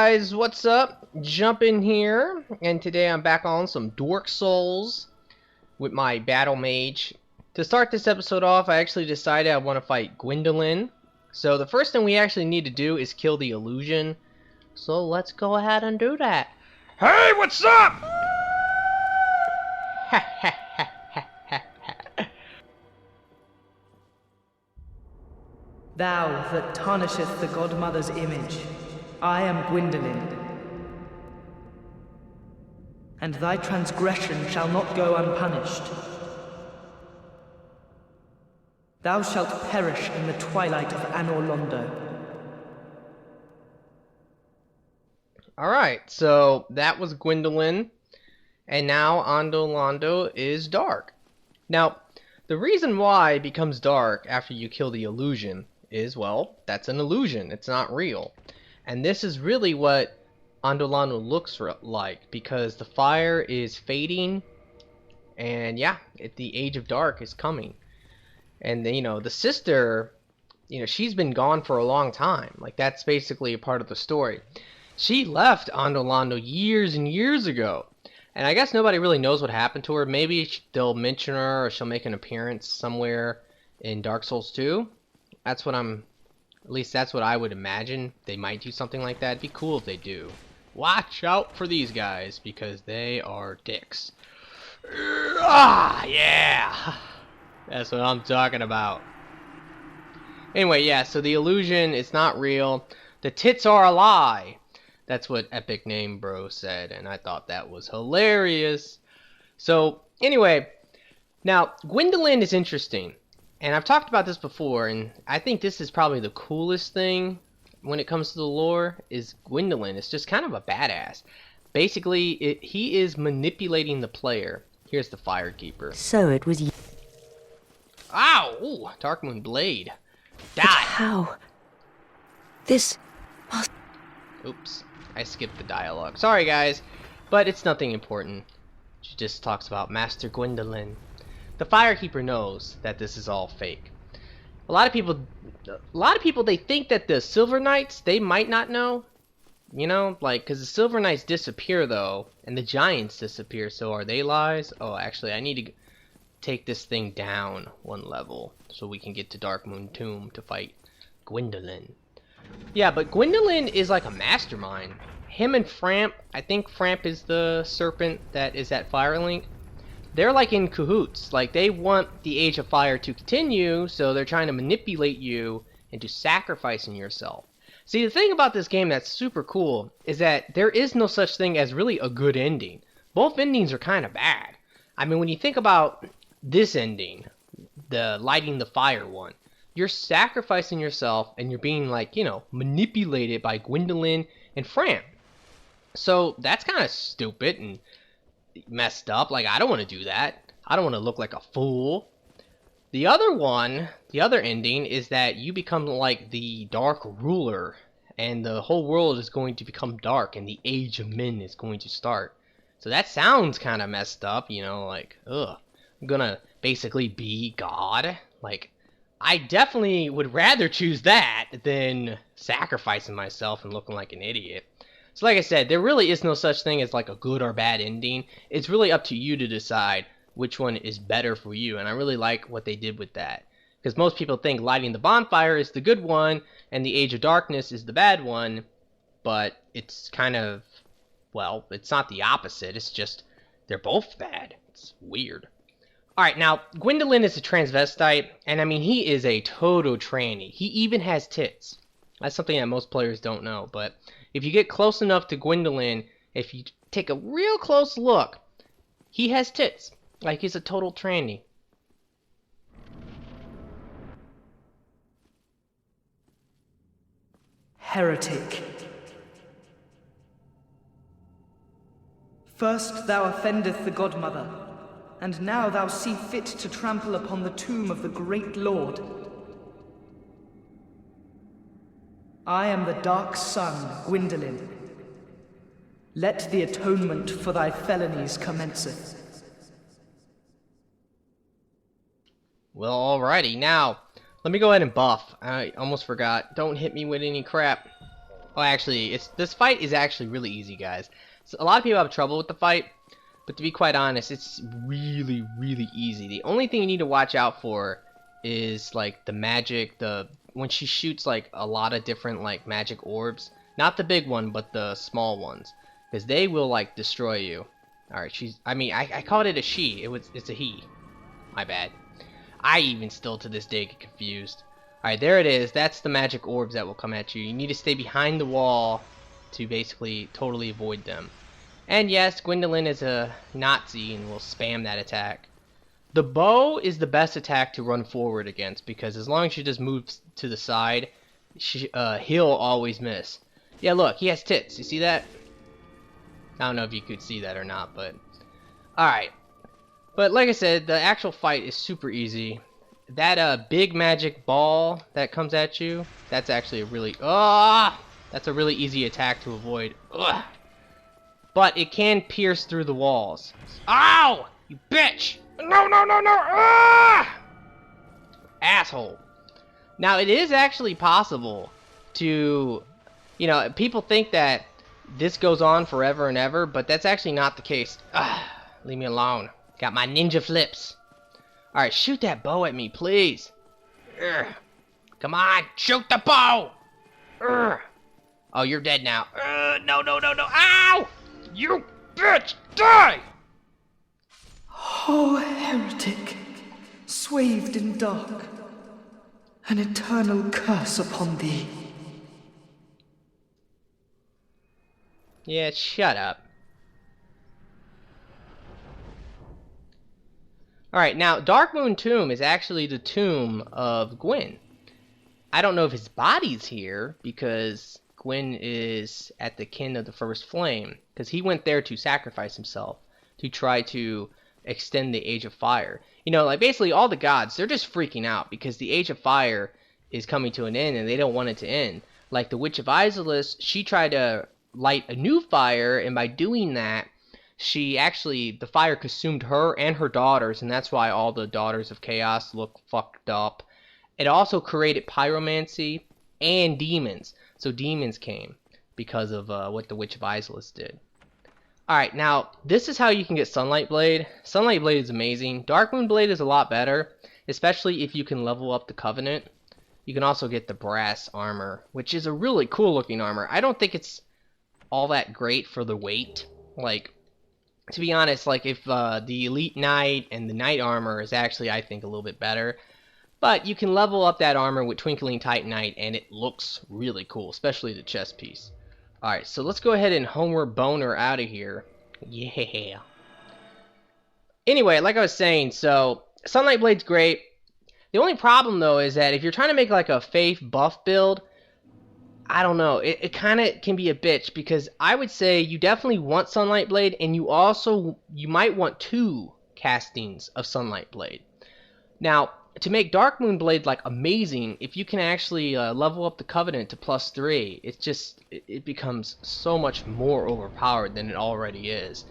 guys, what's up? Jump in here, and today I'm back on some Dark Souls with my battle mage. To start this episode off, I actually decided I want to fight Gwendolyn. So the first thing we actually need to do is kill the illusion. So let's go ahead and do that. Hey, what's up? Thou that tarnisheth the godmother's image, I am Gwendolyn. And thy transgression shall not go unpunished. Thou shalt perish in the twilight of Londo. Alright, so that was Gwendolyn, and now Londo is dark. Now, the reason why it becomes dark after you kill the illusion is, well, that's an illusion. It's not real. And this is really what Londo looks like, because the fire is fading, and yeah, the age of dark is coming. And the sister, she's been gone for a long time. Like, that's basically a part of the story. She left Londo years and years ago, and I guess nobody really knows what happened to her. Maybe they'll mention her, or she'll make an appearance somewhere in Dark Souls 2. At least that's what I would imagine. They might do something like that. It'd be cool if they do. Watch out for these guys, because they are dicks. Ah, yeah! That's what I'm talking about. Anyway, yeah, so the illusion is not real. The tits are a lie. That's what Epic Name Bro said, and I thought that was hilarious. So, anyway, now, Gwendolyn is interesting. And I've talked about this before, and I think this is probably the coolest thing when it comes to the lore, is Gwendolyn. It's just kind of a badass. Basically, he is manipulating the player. Here's the Firekeeper. So it was you. Ow! Ooh, Darkmoon Blade. Die! But how? This must... Oops, I skipped the dialogue. Sorry, guys, but it's nothing important. She just talks about Master Gwendolyn. The Firekeeper knows that this is all fake. A lot of people, they think that the Silver Knights, they might not know. Because the Silver Knights disappear, though, and the Giants disappear, so are they lies? Oh, actually, I need to take this thing down one level so we can get to Darkmoon Tomb to fight Gwendolyn. Yeah, but Gwendolyn is like a mastermind. Him and Framp, I think Framp is the serpent that is at Firelink. They're like in cahoots. Like, they want the Age of Fire to continue, so they're trying to manipulate you into sacrificing yourself. See, the thing about this game that's super cool is that there is no such thing as really a good ending. Both endings are kind of bad. I mean, when you think about this ending, the lighting the fire one, you're sacrificing yourself and you're being, like, manipulated by Gwendolyn and Framp. So that's kind of stupid and messed up. Like, I don't want to do that. I don't want to look like a fool. The other ending is that you become like the dark ruler, and the whole world is going to become dark, and the age of men is going to start. So that sounds kind of messed up, like, ugh, I'm gonna basically be God. Like, I definitely would rather choose that than sacrificing myself and looking like an idiot. So like I said, there really is no such thing as like a good or bad ending. It's really up to you to decide which one is better for you, and I really like what they did with that. Because most people think lighting the bonfire is the good one, and the Age of Darkness is the bad one, but it's kind of, well, it's not the opposite, it's just, they're both bad. It's weird. Alright, now, Gwendolyn is a transvestite, and I mean, he is a total tranny. He even has tits. That's something that most players don't know, but if you get close enough to Gwendolyn, if you take a real close look, he has tits. Like, he's a total tranny. Heretic. First thou offendeth the godmother, and now thou see fit to trample upon the tomb of the great lord. I am the dark sun, Gwendolyn. Let the atonement for thy felonies commenceth. Well, alrighty. Now, let me go ahead and buff. I almost forgot. Don't hit me with any crap. Oh, actually, this fight is actually really easy, guys. So a lot of people have trouble with the fight, but to be quite honest, it's really, really easy. The only thing you need to watch out for is like the magic, when she shoots like a lot of different like magic orbs. Not the big one, but the small ones, because they will like destroy you. All right, I called it a she. It's a he. My bad. I even still to this day get confused. Alright, there it is. That's the magic orbs that will come at you. You need to stay behind the wall to basically totally avoid them. And yes, Gwendolyn is a Nazi and will spam that attack. The bow is the best attack to run forward against, because as long as she just moves to the side, he'll always miss. Yeah, look, he has tits. You see that? I don't know if you could see that or not, but... Alright. But like I said, the actual fight is super easy. That big magic ball that comes at you, that's actually a really that's a really easy attack to avoid. Ugh. But it can pierce through the walls. Ow! You bitch! No, no, no, no! Ah! Asshole. Now it is actually possible to, you know, people think that this goes on forever and ever, but that's actually not the case. Leave me alone. Got my ninja flips. Alright, shoot that bow at me, please. Urgh. Come on, shoot the bow! Urgh. Oh, you're dead now. No, no, no, no. Ow! You bitch! Die! Oh, heretic, swathed in dark, an eternal curse upon thee. Yeah, shut up. Alright, now, Darkmoon Tomb is actually the tomb of Gwyn. I don't know if his body's here, because Gwyn is at the kin of the First Flame, because he went there to sacrifice himself, to try to extend the Age of Fire. You know, like, basically all the gods, they're just freaking out, because the Age of Fire is coming to an end, and they don't want it to end. Like, the Witch of Isolus, she tried to light a new fire, and by doing that, the fire consumed her and her daughters, and that's why all the Daughters of Chaos look fucked up. It also created pyromancy and demons. So demons came because of what the Witch of Isolus did. Alright, now, this is how you can get Sunlight Blade. Sunlight Blade is amazing. Darkmoon Blade is a lot better, especially if you can level up the Covenant. You can also get the Brass Armor, which is a really cool looking armor. I don't think it's all that great for the weight. Like, to be honest, like, if the Elite Knight and the Knight Armor is actually, I think, a little bit better. But you can level up that armor with Twinkling Titanite, and it looks really cool, especially the chest piece. Alright, so let's go ahead and Homeward Boner out of here. Yeah. Anyway, like I was saying, so Sunlight Blade's great. The only problem, though, is that if you're trying to make, like, a Faith buff build, I don't know, it kind of can be a bitch, because I would say you definitely want Sunlight Blade, and you might want 2 castings of Sunlight Blade. Now, to make Darkmoon Blade, like, amazing, if you can actually level up the Covenant to +3, it becomes so much more overpowered than it already is.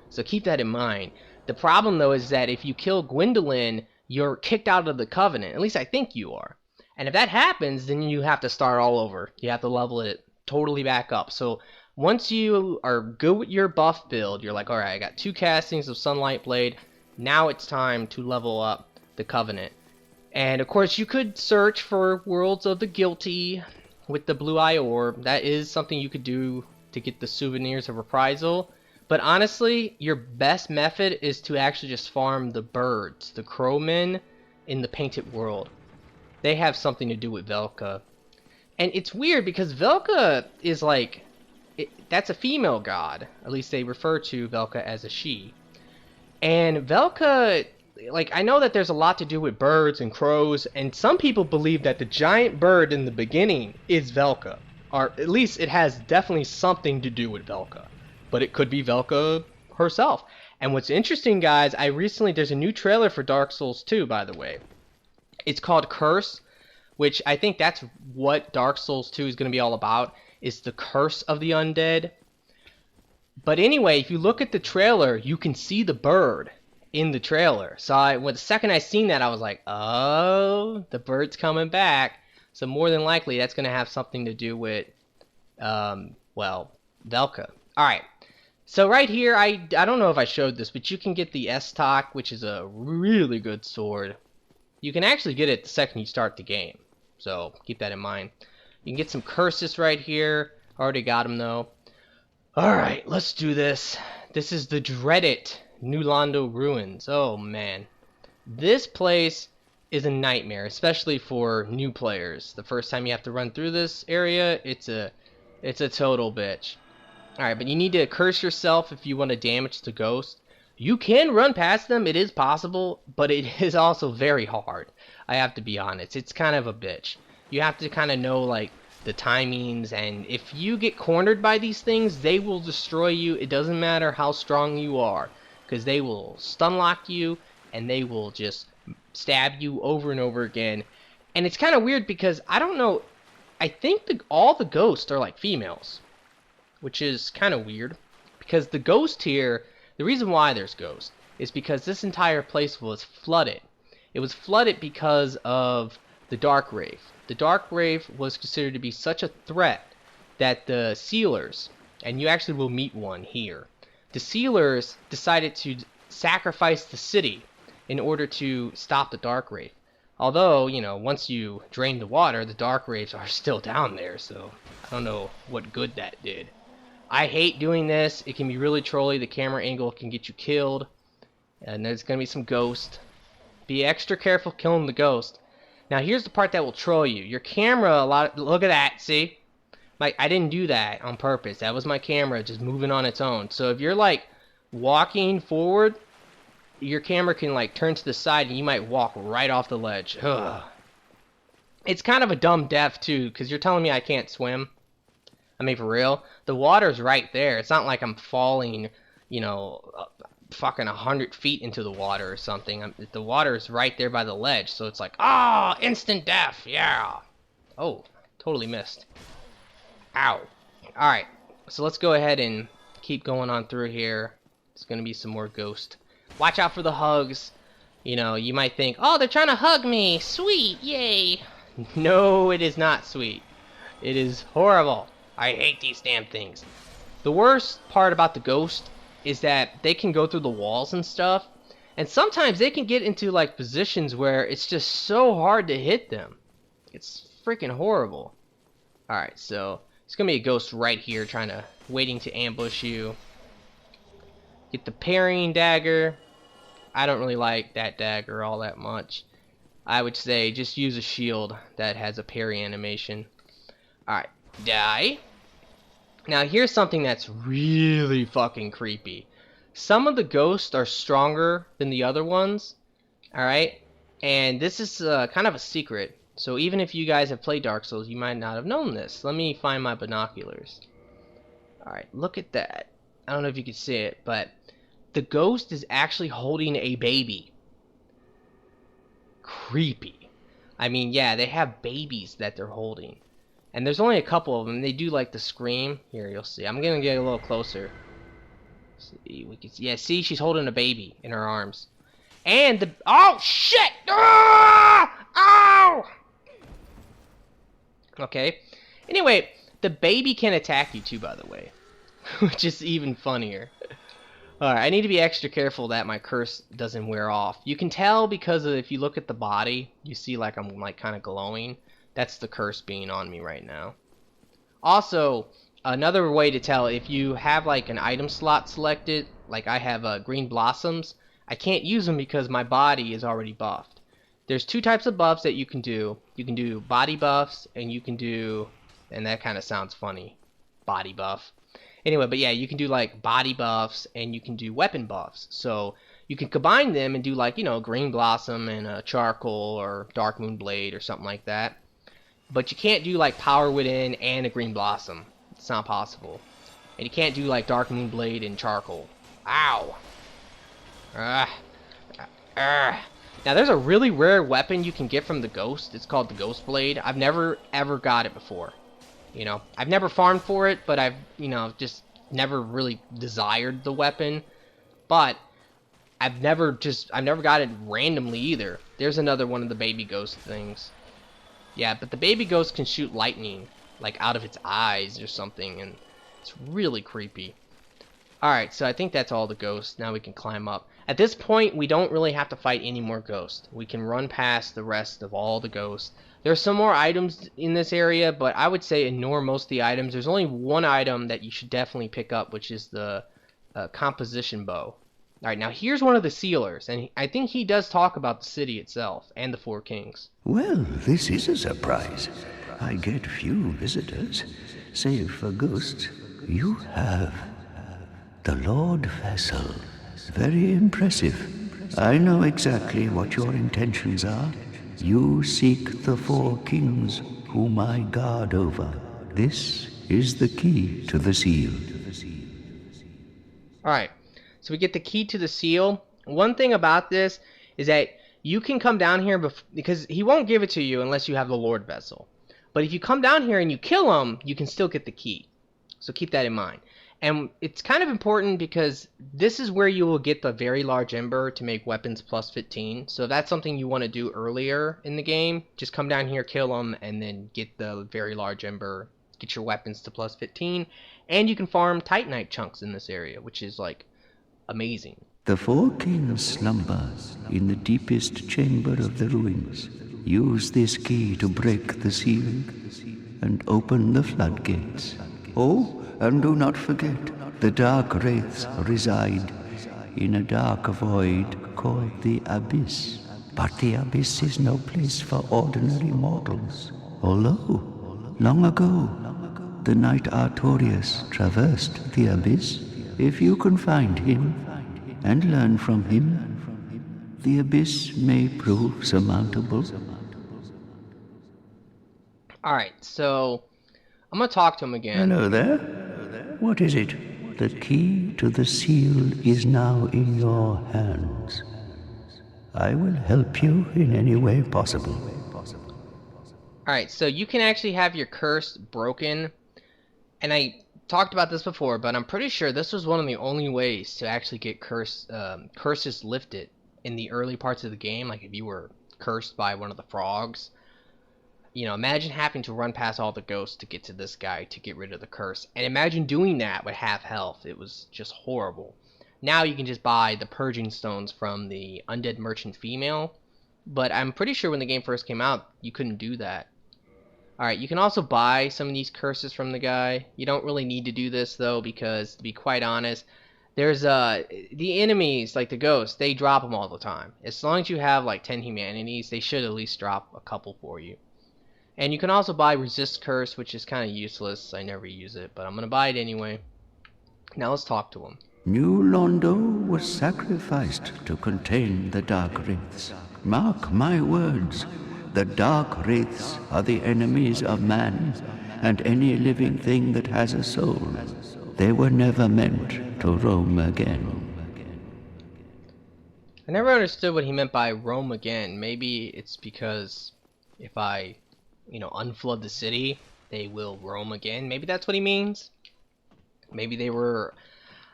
So keep that in mind. The problem, though, is that if you kill Gwendolyn, you're kicked out of the Covenant. At least I think you are. And if that happens, then you have to start all over. You have to level it totally back up. So once you are good with your buff build, you're like, alright, I got 2 castings of Sunlight Blade. Now it's time to level up the Covenant. And of course, you could search for Worlds of the Guilty with the Blue Eye Orb. That is something you could do to get the Souvenirs of Reprisal. But honestly, your best method is to actually just farm the birds, the crowmen in the Painted World. They have something to do with Velka. And it's weird because Velka is like, that's a female god. At least they refer to Velka as a she. And Velka, like, I know that there's a lot to do with birds and crows, and some people believe that the giant bird in the beginning is Velka. Or at least it has definitely something to do with Velka. But it could be Velka herself. And what's interesting, guys, there's a new trailer for Dark Souls 2, by the way. It's called Curse, which I think that's what Dark Souls 2 is going to be all about, is the curse of the undead. But anyway, if you look at the trailer, you can see the bird in the trailer. So the second I seen that, I was like, oh, the bird's coming back. So more than likely, that's going to have something to do with well, Velka. Alright, so right here, I don't know if I showed this, but you can get the S-Talk, which is a really good sword. You can actually get it the second you start the game, so keep that in mind. You can get some curses right here. Already got them though. Alright, let's do this. This is the dreaded New Londo Ruins. Oh man. This place is a nightmare, especially for new players. The first time you have to run through this area, it's a total bitch. Alright, but you need to curse yourself if you want to damage the ghost. You can run past them, it is possible, but it is also very hard. I have to be honest, it's kind of a bitch. You have to kind of know like the timings, and if you get cornered by these things, they will destroy you. It doesn't matter how strong you are, because they will stun lock you, and they will just stab you over and over again. And it's kind of weird because I don't know, I think all the ghosts are like females, which is kind of weird, because the ghost here, the reason why there's ghosts is because this entire place was flooded. It was flooded because of the Dark Wraith. The Dark Wraith was considered to be such a threat that the Sealers, and you actually will meet one here, the Sealers decided to sacrifice the city in order to stop the Dark Wraith. Although, you know, once you drain the water, the Dark Wraiths are still down there, so I don't know what good that did. I hate doing this. It can be really trolly. The camera angle can get you killed. And there's going to be some ghost. Be extra careful killing the ghost. Now here's the part that will troll you. Your camera, look at that, see? I didn't do that on purpose. That was my camera just moving on its own. So if you're like walking forward, your camera can like turn to the side and you might walk right off the ledge. Ugh. It's kind of a dumb death too, because you're telling me I can't swim. I mean, for real, the water's right there. It's not like I'm falling, you know, fucking 100 feet into the water or something. The water's right there by the ledge, so it's like, ah, oh, instant death, yeah. Oh, totally missed. Ow. Alright, so let's go ahead and keep going on through here. There's gonna be some more ghosts. Watch out for the hugs. You know, you might think, oh, they're trying to hug me. Sweet, yay. No, it is not sweet. It is horrible. I hate these damn things. The worst part about the ghost is that they can go through the walls and stuff, and sometimes they can get into like positions where it's just so hard to hit them. It's freaking horrible. Alright, so it's gonna be a ghost right here waiting to ambush you. Get the parrying dagger. I don't really like that dagger all that much. I would say just use a shield that has a parry animation. Alright, die. Now here's something that's really fucking creepy. Some of the ghosts are stronger than the other ones. Alright? And this is kind of a secret. So even if you guys have played Dark Souls, you might not have known this. Let me find my binoculars. Alright, look at that. I don't know if you can see it, but the ghost is actually holding a baby. Creepy. I mean, yeah, they have babies that they're holding. And there's only a couple of them. They do like the scream. Here, you'll see. I'm gonna get a little closer. See, we can see. Yeah, see, she's holding a baby in her arms. And the oh shit! Ah! Ow! Okay. Anyway, the baby can attack you too, by the way, which is even funnier. Alright, I need to be extra careful that my curse doesn't wear off. You can tell because if you look at the body, you see like I'm like kind of glowing. That's the curse being on me right now. Also, another way to tell, if you have like an item slot selected, like I have green blossoms, I can't use them because my body is already buffed. There's two types of buffs that you can do. You can do body buffs, and you can do, and that kind of sounds funny, body buff. Anyway, but yeah, you can do like body buffs, and you can do weapon buffs. So you can combine them and do like, you know, green blossom and a charcoal or dark moon blade or something like that. But you can't do like power within and a green blossom. It's not possible. And you can't do like dark moon blade and charcoal. Ow. Now there's a really rare weapon you can get from the ghost. It's called the ghost blade. I've never ever got it before. You know, I've never farmed for it, but I've, you know, just never really desired the weapon. But I've never got it randomly either. There's another one of the baby ghost things. Yeah, but the baby ghost can shoot lightning. like out of its eyes or something, and it's really creepy. Alright, so I think that's all the ghosts. Now we can climb up. At this point, we don't really have to fight any more ghosts. We can run past the rest of all the ghosts. There's some more items in this area, but I would say ignore most of the items. There's only one item that you should definitely pick up, which is the composition bow. Alright, now here's one of the sealers, and I think he does talk about the city itself and the Four Kings. Well, this is a surprise. I get few visitors, save for ghosts. You have the Lord Vessel. Very impressive. I know exactly what your intentions are. You seek the Four Kings, whom I guard over. This is the key to the seal. Alright, so we get the key to the seal. One thing about this is that you can come down here because he won't give it to you unless you have the Lord Vessel. But if you come down here and you kill him, you can still get the key. So keep that in mind. And it's kind of important because this is where you will get the very large ember to make weapons plus 15. So if that's something you want to do earlier in the game, just come down here, kill them, and then get the very large ember, get your weapons to plus 15. And you can farm Titanite chunks in this area, which is like amazing. The Four Kings slumber in the deepest chamber of the ruins. Use this key to break the seal and open the floodgates. Oh, and do not forget, the dark wraiths reside in a dark void called the Abyss. But the Abyss is no place for ordinary mortals. Although, long ago, the knight Artorias traversed the Abyss. If you can find him and learn from him, the Abyss may prove surmountable. Alright, so I'm going to talk to him again. Hello there. What is it? The key to the seal is now in your hands. I will help you in any way possible. Alright, so you can actually have your curse broken. And I talked about this before, but I'm pretty sure this was one of the only ways to actually get curses lifted in the early parts of the game. Like if you were cursed by one of the frogs. You know, imagine having to run past all the ghosts to get to this guy to get rid of the curse. And imagine doing that with half health. It was just horrible. Now you can just buy the purging stones from the undead merchant female. But I'm pretty sure when the game first came out, you couldn't do that. Alright, you can also buy some of these curses from the guy. You don't really need to do this though, because to be quite honest, there's the enemies, like the ghosts, they drop them all the time. As long as you have like 10 humanities, they should at least drop a couple for you. And you can also buy Resist Curse, which is kind of useless. I never use it, but I'm going to buy it anyway. Now let's talk to him. New Londo was sacrificed to contain the Dark Wraiths. Mark my words, the Dark Wraiths are the enemies of man and any living thing that has a soul. They were never meant to roam again. I never understood what he meant by roam again. Maybe it's because if I unflood the city, they will roam again. Maybe that's what he means. Maybe they were...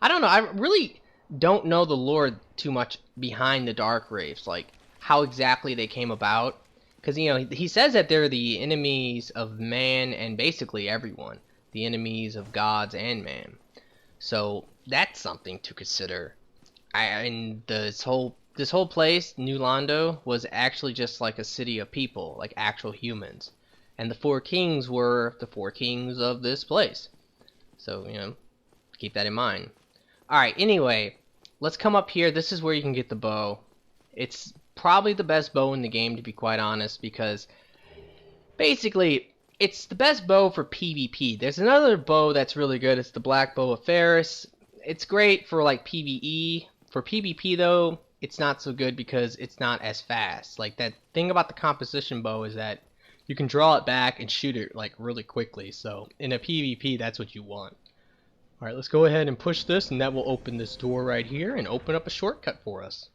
I don't know. I really don't know the lore too much behind the Dark Wraiths, like how exactly they came about. Because, he says that they're the enemies of man and basically everyone. The enemies of gods and man. So, that's something to consider. And this whole place, New Londo, was actually just like a city of people, like actual humans. And the Four Kings were the Four Kings of this place. So, keep that in mind. Alright, anyway, let's come up here. This is where you can get the bow. It's probably the best bow in the game, to be quite honest, because basically, it's the best bow for PvP. There's another bow that's really good. It's the Black Bow of Ferris. It's great for, like, PvE. For PvP, though, it's not so good because it's not as fast. Like, that thing about the composition bow is that you can draw it back and shoot it like really quickly. So in a PvP, that's what you want. Alright, let's go ahead and push this, and that will open this door right here and open up a shortcut for us.